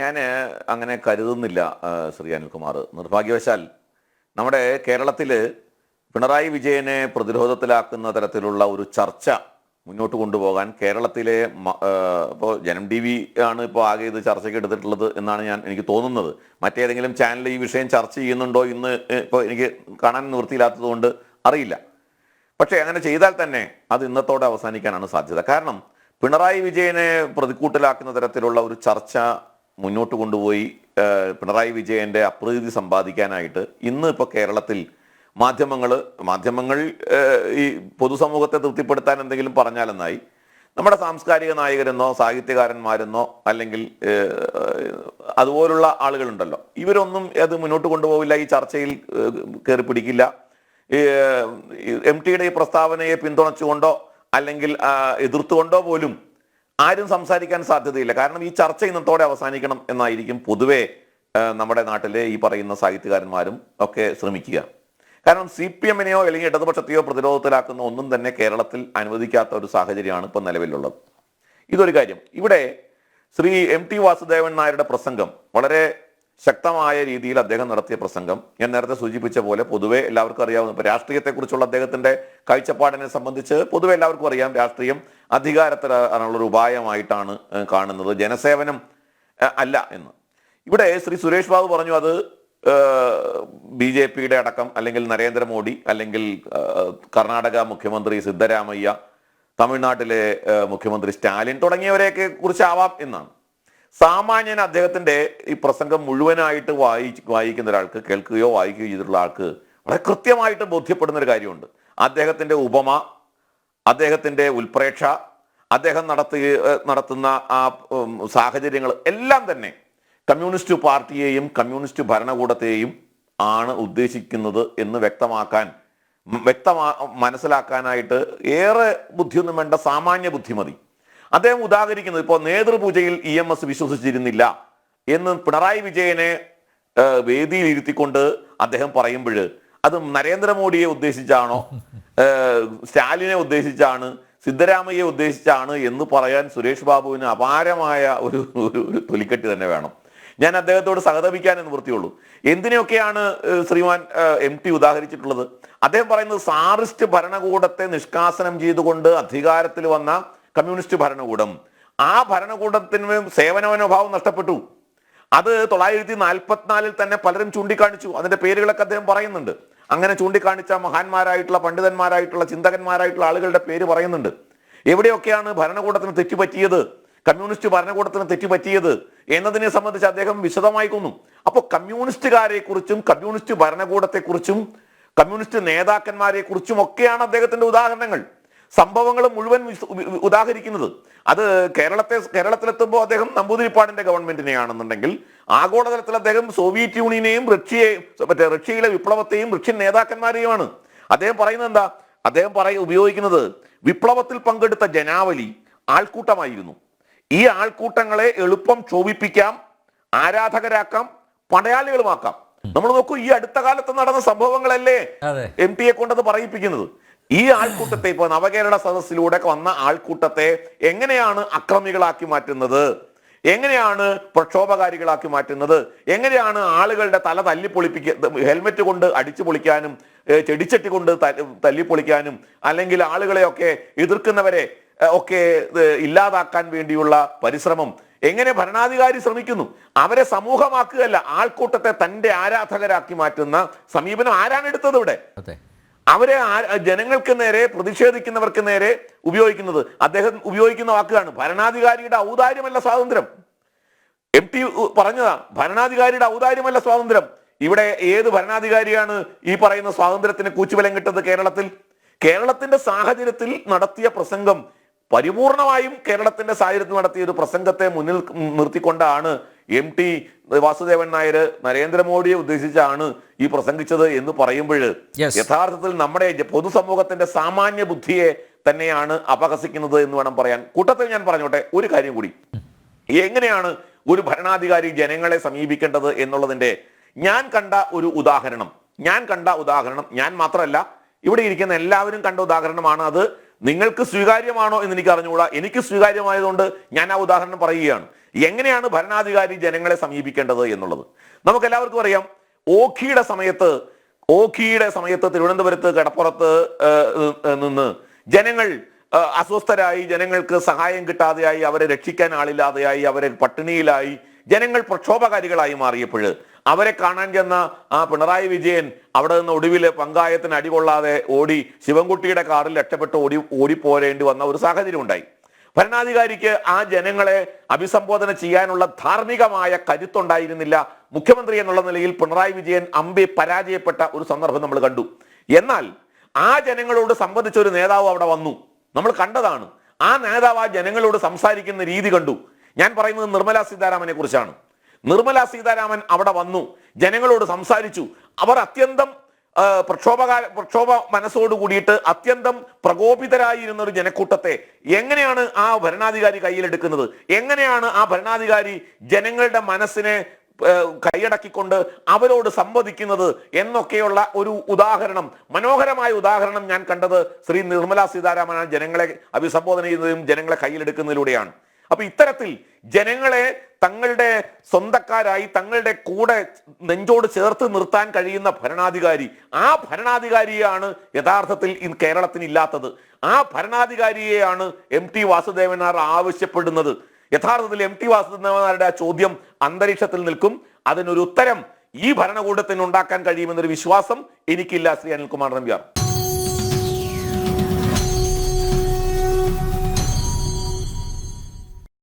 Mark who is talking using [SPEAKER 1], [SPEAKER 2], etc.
[SPEAKER 1] ഞാൻ അങ്ങനെ കരുതുന്നില്ല. ശ്രീ അനിൽകുമാർ, നിർഭാഗ്യവശാൽ നമ്മുടെ കേരളത്തിൽ പിണറായി വിജയനെ പ്രതിരോധത്തിലാക്കുന്ന തരത്തിലുള്ള ഒരു ചർച്ച മുന്നോട്ട് കൊണ്ടുപോകാൻ കേരളത്തിലെ ഇപ്പോൾ ജനം ടി വി ആണ് ഇപ്പോൾ ആകെ ഇത് ചർച്ചയ്ക്ക് എടുത്തിട്ടുള്ളത് എന്നാണ് എനിക്ക് തോന്നുന്നത്. മറ്റേതെങ്കിലും ചാനൽ ഈ വിഷയം ചർച്ച ചെയ്യുന്നുണ്ടോ ഇന്ന് ഇപ്പോൾ എനിക്ക് കാണാൻ നിവൃത്തിയില്ലാത്തത് കൊണ്ട് അറിയില്ല. പക്ഷേ അങ്ങനെ ചെയ്താൽ തന്നെ അത് ഇന്നത്തോടെ അവസാനിക്കാനാണ് സാധ്യത. കാരണം പിണറായി വിജയനെ പ്രതിക്കൂട്ടിലാക്കുന്ന തരത്തിലുള്ള ഒരു ചർച്ച മുന്നോട്ട് കൊണ്ടുപോയി പിണറായി വിജയന്റെ അപ്രീതി സമ്പാദിക്കാനായിട്ട് ഇന്ന് ഇപ്പോൾ കേരളത്തിൽ മാധ്യമങ്ങൾ ഈ പൊതുസമൂഹത്തെ തൃപ്തിപ്പെടുത്താൻ എന്തെങ്കിലും പറഞ്ഞാലെന്നായി നമ്മുടെ സാംസ്കാരിക നായകരെന്നോ സാഹിത്യകാരന്മാരെന്നോ അല്ലെങ്കിൽ അതുപോലുള്ള ആളുകളുണ്ടല്ലോ, ഇവരൊന്നും അത് മുന്നോട്ട് കൊണ്ടുപോകില്ല, ഈ ചർച്ചയിൽ കയറി പിടിക്കില്ല. MTയുടെ ഈ പ്രസ്താവനയെ പിന്തുണച്ചുകൊണ്ടോ അല്ലെങ്കിൽ എതിർത്തുകൊണ്ടോ പോലും ആരും സംസാരിക്കാൻ സാധ്യതയില്ല. കാരണം ഈ ചർച്ച ഇന്നത്തോടെ അവസാനിക്കണം എന്നായിരിക്കും പൊതുവെ നമ്മുടെ നാട്ടിലെ ഈ പറയുന്ന സാഹിത്യകാരന്മാരും ഒക്കെ ശ്രമിക്കുക. കാരണം CPMനെയോ അല്ലെങ്കിൽ ഇടതുപക്ഷത്തെയോ പ്രതിരോധത്തിലാക്കുന്ന ഒന്നും തന്നെ കേരളത്തിൽ അനുവദിക്കാത്ത ഒരു സാഹചര്യമാണ് ഇപ്പം നിലവിലുള്ളത്. ഇതൊരു കാര്യം. ഇവിടെ ശ്രീ MT വാസുദേവൻ നായരുടെ പ്രസംഗം വളരെ ശക്തമായ രീതിയിൽ അദ്ദേഹം നടത്തിയ പ്രസംഗം ഞാൻ നേരത്തെ സൂചിപ്പിച്ച പോലെ പൊതുവെ എല്ലാവർക്കും അറിയാവുന്ന, ഇപ്പൊ രാഷ്ട്രീയത്തെക്കുറിച്ചുള്ള അദ്ദേഹത്തിന്റെ കാഴ്ചപ്പാടിനെ സംബന്ധിച്ച് പൊതുവെ എല്ലാവർക്കും അറിയാം. രാഷ്ട്രീയം അധികാരത്തിനുള്ളൊരു ഉപായമായിട്ടാണ് കാണുന്നത്, ജനസേവനം അല്ല എന്ന്. ഇവിടെ ശ്രീ സുരേഷ് ബാബു പറഞ്ഞു അത് BJPയുടെ അടക്കം അല്ലെങ്കിൽ നരേന്ദ്രമോദി അല്ലെങ്കിൽ കർണാടക മുഖ്യമന്ത്രി സിദ്ധരാമയ്യ, തമിഴ്നാട്ടിലെ മുഖ്യമന്ത്രി സ്റ്റാലിൻ തുടങ്ങിയവരെയൊക്കെ കുറിച്ചാവാം എന്നാണ്. സാമാന്യൻ അദ്ദേഹത്തിന്റെ ഈ പ്രസംഗം മുഴുവനായിട്ട് വായിക്കുന്ന ഒരാൾക്ക്, കേൾക്കുകയോ വായിക്കുകയോ ചെയ്തിട്ടുള്ള ആൾക്ക് വളരെ കൃത്യമായിട്ട് ബോധ്യപ്പെടുന്ന ഒരു കാര്യമുണ്ട്. അദ്ദേഹത്തിന്റെ ഉപമ, അദ്ദേഹത്തിന്റെ ഉൽപ്രേക്ഷ, അദ്ദേഹം നടത്തുന്ന ആ സാഹചര്യങ്ങൾ എല്ലാം തന്നെ കമ്മ്യൂണിസ്റ്റ് പാർട്ടിയെയും കമ്മ്യൂണിസ്റ്റ് ഭരണകൂടത്തെയും ആണ് ഉദ്ദേശിക്കുന്നത് എന്ന് മനസ്സിലാക്കാനായിട്ട് ഏറെ ബുദ്ധിയൊന്നും വേണ്ട, സാമാന്യ ബുദ്ധി മതി. അദ്ദേഹം ഉദാഹരിക്കുന്നത് ഇപ്പോൾ നേതൃപൂജയിൽ EMS വിശ്വസിച്ചിരുന്നില്ല എന്ന് പിണറായി വിജയനെ വേദിയിൽ ഇരുത്തിക്കൊണ്ട് അദ്ദേഹം പറയുമ്പോൾ അത് നരേന്ദ്രമോദിയെ ഉദ്ദേശിച്ചാണോ, സ്റ്റാലിനെ ഉദ്ദേശിച്ചാണ്, സിദ്ധരാമയ്യെ ഉദ്ദേശിച്ചാണ് എന്ന് പറയാൻ സുരേഷ് ബാബുവിന് അപാരമായ ഒരു തൊലിക്കെട്ടി തന്നെ വേണം. ഞാൻ അദ്ദേഹത്തോട് സഹതപിക്കാൻ നിവൃത്തിയുള്ളൂ. എന്തിനെയൊക്കെയാണ് ശ്രീമാൻ MT ഉദാഹരിച്ചിട്ടുള്ളത്? അദ്ദേഹം പറയുന്നത് സാറിസ്റ്റ് ഭരണകൂടത്തെ നിഷ്കാസനം ചെയ്തുകൊണ്ട് അധികാരത്തിൽ വന്ന കമ്മ്യൂണിസ്റ്റ് ഭരണകൂടം, ആ ഭരണകൂടത്തിന് സേവന മനോഭാവം നഷ്ടപ്പെട്ടു. അത് 1944 തന്നെ പലരും ചൂണ്ടിക്കാണിച്ചു. അതിന്റെ പേരുകളൊക്കെ അദ്ദേഹം പറയുന്നുണ്ട്. അങ്ങനെ ചൂണ്ടിക്കാണിച്ച മഹാന്മാരായിട്ടുള്ള പണ്ഡിതന്മാരായിട്ടുള്ള ചിന്തകന്മാരായിട്ടുള്ള ആളുകളുടെ പേര് പറയുന്നുണ്ട്. എവിടെയൊക്കെയാണ് ഭരണകൂടത്തിന് തെറ്റുപറ്റിയത്, കമ്മ്യൂണിസ്റ്റ് ഭരണകൂടത്തിന് തെറ്റുപറ്റിയത് എന്നതിനെ സംബന്ധിച്ച് അദ്ദേഹം വിശദമായി കൊന്നു. അപ്പോൾ കമ്മ്യൂണിസ്റ്റുകാരെ കുറിച്ചും കമ്മ്യൂണിസ്റ്റ് ഭരണകൂടത്തെക്കുറിച്ചും കമ്മ്യൂണിസ്റ്റ് നേതാക്കന്മാരെ കുറിച്ചും ഒക്കെയാണ് അദ്ദേഹത്തിന്റെ ഉദാഹരണങ്ങൾ, സംഭവങ്ങൾ മുഴുവൻ ഉദാഹരിക്കുന്നത്. അത് കേരളത്തിലെത്തുമ്പോൾ അദ്ദേഹം നമ്പൂതിരിപ്പാടിന്റെ ഗവൺമെന്റിനെയാണെന്നുണ്ടെങ്കിൽ ആഗോളതലത്തിൽ അദ്ദേഹം സോവിയറ്റ് യൂണിയനെയും റഷ്യയിലെ വിപ്ലവത്തെയും റഷ്യൻ നേതാക്കന്മാരെയുമാണ്. അദ്ദേഹം പറയുന്നത് എന്താ? അദ്ദേഹം ഉപയോഗിക്കുന്നത് വിപ്ലവത്തിൽ പങ്കെടുത്ത ജനാവലി ആൾക്കൂട്ടമായിരുന്നു. ഈ ആൾക്കൂട്ടങ്ങളെ എളുപ്പം ക്ഷോഭിപ്പിക്കാം, ആരാധകരാക്കാം, പടയാളികളുമാക്കാം. നമ്മൾ നോക്കൂ, ഈ അടുത്ത കാലത്ത് നടന്ന സംഭവങ്ങളല്ലേ MTയെ കൊണ്ടത് പറയിപ്പിക്കുന്നത്. ഈ ആൾക്കൂട്ടത്തെ, ഇപ്പൊ നവകേരള സദസ്സിലൂടെ വന്ന ആൾക്കൂട്ടത്തെ എങ്ങനെയാണ് അക്രമികളാക്കി മാറ്റുന്നത്, എങ്ങനെയാണ് പ്രക്ഷോഭകാരികളാക്കി മാറ്റുന്നത്, എങ്ങനെയാണ് ആളുകളുടെ തല ഹെൽമെറ്റ് കൊണ്ട് അടിച്ചു പൊളിക്കാനും ചെടിച്ചട്ടി കൊണ്ട് തല്ലിപ്പൊളിക്കാനും അല്ലെങ്കിൽ ആളുകളെയൊക്കെ എതിർക്കുന്നവരെ ഒക്കെ ഇല്ലാതാക്കാൻ വേണ്ടിയുള്ള പരിശ്രമം എങ്ങനെ ഭരണാധികാരി ശ്രമിക്കുന്നു. അവരെ സമൂഹമാക്കുകയല്ല, ആൾക്കൂട്ടത്തെ തന്റെ ആരാധകരാക്കി മാറ്റുന്ന സമീപനം ആരാണ് എടുത്തത് ഇവിടെ? അവരെ ജനങ്ങൾക്ക് നേരെ, പ്രതിഷേധിക്കുന്നവർക്ക് നേരെ ഉപയോഗിക്കുന്നത്. അദ്ദേഹം ഉപയോഗിക്കുന്ന വാക്കാണ് ഭരണാധികാരിയുടെ ഔദാര്യമല്ല സ്വാതന്ത്ര്യം. MT പറഞ്ഞതാ, ഭരണാധികാരിയുടെ ഔദാര്യമല്ല സ്വാതന്ത്ര്യം. ഇവിടെ ഏത് ഭരണാധികാരിയാണ് ഈ പറയുന്ന സ്വാതന്ത്ര്യത്തിന് കൂച്ചുവിലം കിട്ടുന്നത്? കേരളത്തിന്റെ സാഹചര്യത്തിൽ നടത്തിയ പ്രസംഗം, പരിപൂർണമായും കേരളത്തിന്റെ സാഹചര്യത്തിൽ നടത്തിയ ഒരു പ്രസംഗത്തെ മുന്നിൽ നിർത്തിക്കൊണ്ടാണ് MT വാസുദേവൻ നായർ നരേന്ദ്രമോദിയെ ഉദ്ദേശിച്ചാണ് ഈ പ്രസംഗിച്ചത് എന്ന് പറയുമ്പോൾ യഥാർത്ഥത്തിൽ നമ്മുടെ പൊതുസമൂഹത്തിന്റെ സാമാന്യ ബുദ്ധിയെ തന്നെയാണ് അപഹസിക്കുന്നത് എന്ന് വേണം പറയാൻ. കൂട്ടത്തിൽ ഞാൻ പറഞ്ഞോട്ടെ ഒരു കാര്യം കൂടി. എങ്ങനെയാണ് ഒരു ഭരണാധികാരി ജനങ്ങളെ സമീപിക്കേണ്ടത് എന്നുള്ളതിന്റെ ഞാൻ കണ്ട ഉദാഹരണം, ഞാൻ മാത്രമല്ല ഇവിടെ ഇരിക്കുന്ന എല്ലാവരും കണ്ട ഉദാഹരണമാണ്. അത് നിങ്ങൾക്ക് സ്വീകാര്യമാണോ എന്ന് എനിക്ക് അറിഞ്ഞുകൂടാ. എനിക്ക് സ്വീകാര്യമായതുകൊണ്ട് ഞാൻ ആ ഉദാഹരണം പറയുകയാണ്. എങ്ങനെയാണ് ഭരണാധികാരി ജനങ്ങളെ സമീപിക്കേണ്ടത് എന്നുള്ളത് നമുക്ക് എല്ലാവർക്കും അറിയാം. ഓഖിയുടെ സമയത്ത് തിരുവനന്തപുരത്ത് കടപ്പുറത്ത് നിന്ന് ജനങ്ങൾ അസ്വസ്ഥരായി, ജനങ്ങൾക്ക് സഹായം കിട്ടാതെയായി, അവരെ രക്ഷിക്കാൻ ആളില്ലാതെയായി, അവരെ പട്ടിണിയിലായി, ജനങ്ങൾ പ്രക്ഷോഭകാരികളായി മാറിയപ്പോൾ അവരെ കാണാൻ ചെന്ന ആ പിണറായി വിജയൻ അവിടെ നിന്ന് ഒടുവിൽ പങ്കായത്തിന് അടികൊള്ളാതെ ഓടി ശിവൻകുട്ടിയുടെ കാറിൽ രക്ഷപ്പെട്ട് ഓടിപ്പോരേണ്ടി വന്ന ഒരു സാഹചര്യം ഉണ്ടായി. ഭരണാധികാരിക്ക് ആ ജനങ്ങളെ അഭിസംബോധന ചെയ്യാനുള്ള ധാർമ്മികമായ കരുത്തുണ്ടായിരുന്നില്ല. മുഖ്യമന്ത്രി എന്നുള്ള നിലയിൽ പിണറായി വിജയൻ അമ്പെ പരാജയപ്പെട്ട ഒരു സന്ദർഭം നമ്മൾ കണ്ടു. എന്നാൽ ആ ജനങ്ങളോട് സംബന്ധിച്ച ഒരു നേതാവ് അവിടെ വന്നു, നമ്മൾ കണ്ടതാണ്. ആ നേതാവ് ആ ജനങ്ങളോട് സംസാരിക്കുന്ന രീതി കണ്ടു. ഞാൻ പറയുന്നത് നിർമ്മലാ സീതാരാമനെ കുറിച്ചാണ്. നിർമ്മലാ സീതാരാമൻ അവിടെ വന്നു, ജനങ്ങളോട് സംസാരിച്ചു. അവർ അത്യന്തം പ്രക്ഷോഭ മനസ്സോട് കൂടിയിട്ട് അത്യന്തം പ്രകോപിതരായിരുന്ന ഒരു ജനക്കൂട്ടത്തെ എങ്ങനെയാണ് ആ ഭരണാധികാരി കയ്യിലെടുക്കുന്നത്? എങ്ങനെയാണ് ആ ഭരണാധികാരി ജനങ്ങളുടെ മനസ്സിനെ കൈയടക്കിക്കൊണ്ട് അവരോട് സംവദിക്കുന്നത് എന്നൊക്കെയുള്ള ഒരു ഉദാഹരണം, മനോഹരമായ ഉദാഹരണം ഞാൻ കണ്ടത് ശ്രീ നിർമ്മലാ സീതാരാമൻ ജനങ്ങളെ അഭിസംബോധന ചെയ്യുന്നതും ജനങ്ങളെ കയ്യിലെടുക്കുന്നതിലൂടെയാണ്. അപ്പൊ ഇത്തരത്തിൽ ജനങ്ങളെ തങ്ങളുടെ സ്വന്തക്കാരായി തങ്ങളുടെ കൂടെ നെഞ്ചോട് ചേർത്ത് നിർത്താൻ കഴിയുന്ന ഭരണാധികാരി, ആ ഭരണാധികാരിയാണ് യഥാർത്ഥത്തിൽ ഇന്ന് കേരളത്തിന് ഇല്ലാത്തത്. ആ ഭരണാധികാരിയെയാണ് MT വാസുദേവൻ നായർ ആവശ്യപ്പെടുന്നത്. യഥാർത്ഥത്തിൽ MT വാസുദേവൻ നായരുടെ ആ ചോദ്യം അന്തരീക്ഷത്തിൽ നിൽക്കും. അതിനൊരു ഉത്തരം ഈ ഭരണകൂടത്തിന് ഉണ്ടാക്കാൻ കഴിയുമെന്നൊരു വിശ്വാസം എനിക്കില്ല. ശ്രീ അനിൽകുമാർ നമ്പ്യാർ.